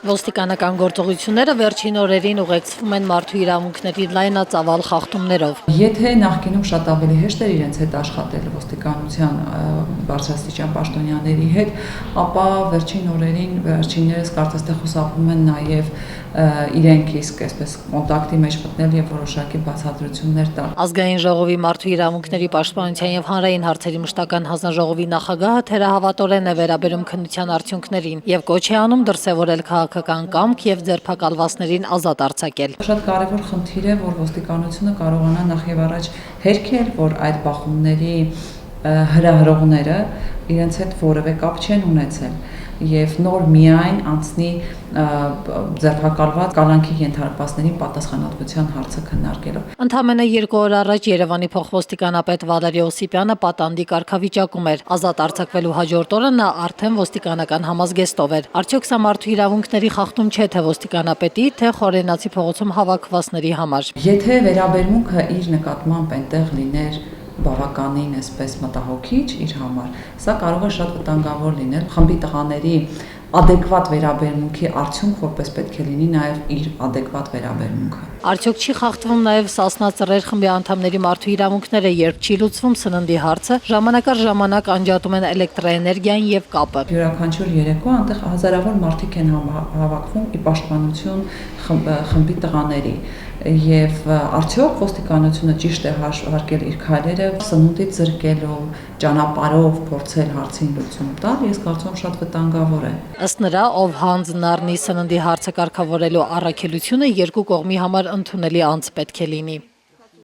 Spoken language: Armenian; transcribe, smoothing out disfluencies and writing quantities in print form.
Ոստիկանական գործողությունները վերջին օրերին ուղեկցվում են մարդու իրավունքների լայնածավալ խախտումներով։ Եթե նախկինում շատ ավելի հեշտ էր իրենց հետ աշխատել ոստիկանության բարձրաստիճան պաշտոնյաների հետ, ապա վերջին օրերին վերջիններս կարծես թե խուսափում են նաև իրենք իսկ այսպես կոնտակտի մեջ մտնել եւ որոշակի բացատրություններ տալ։ Ազգային ժողովի մարդու իրավունքների պաշտպանության եւ հանրային հարցերի մշտական հանձնաժողովի նախագահը թերահավատորեն է վերաբերում քննության արդյունքներին եւ կոչ է անում դրսեւորել քաղաքական կամք եւ ձերբակալվածներին ազատ արձակել։ Շատ կարևոր խնդիր է, որ ոստիկանությունը կարողանա նախ եւ առաջ հերքել, որ այդ բախումների հրահրողները իրենց հետ որևէ կապ չեն ունեցել եւ նոր միայն անցնի ձերբակալված կալանքի ենթարկվածներին պատասխանատվության հարցը քննարկելով։ Ընդամենը 2 օր առաջ Երևանի փոխոստիկանապետ Վալերի Օսիպյանը պատանդի կարգավիճակում էր։ Ազատ արձակվելու հաջորդ օրը նա արդեն ոստիկանական համազգեստով էր։ Արդյոք սա մարդու իրավունքների խախտում չէ թե ոստիկանապետի, թե խորենացի փողոցում հավաքվածների համար։ Եթե վերաբերմունքը իր նկատմամբ այնտեղ լիներ բավականին այսպես մտահոգիչ իր համար, սա կարող է շատ վտանգավոր լինել խմբի տղաների adekvat վերաբերմունքի արդյունք, որպես պետք է լինի նաև իր adekvat վերաբերմունքը։ Արդյոք չի խախտվում նաև Սասնա ծռեր խմբի անդամների մարդու իրավունքները, երբ չի լուծվում սննդի հարցը, ժամանակ առ ժամանակ անջատում են էլեկտրաէներգիան եւ կապը։ Յուրաքանչյուր երեկո այնտեղ հազարավոր մարդիկ են հավաքվում ի պաշտպանություն խմբի տղաների եւ արդյոք ոստիկանությունը ճիշտ է հաշվարկել իր քայլերը սնունդից զրկելով, ճանապարհով փորձել հարցին լուծում տալ, ես կարծում եմ շատ վտանգավոր է։ Ըստ նրա, ով հանձն առնի սննդի հարցը կարգավորելու առաքելությունը երկու կողմի համար ընդունելի անց պետք է լինի։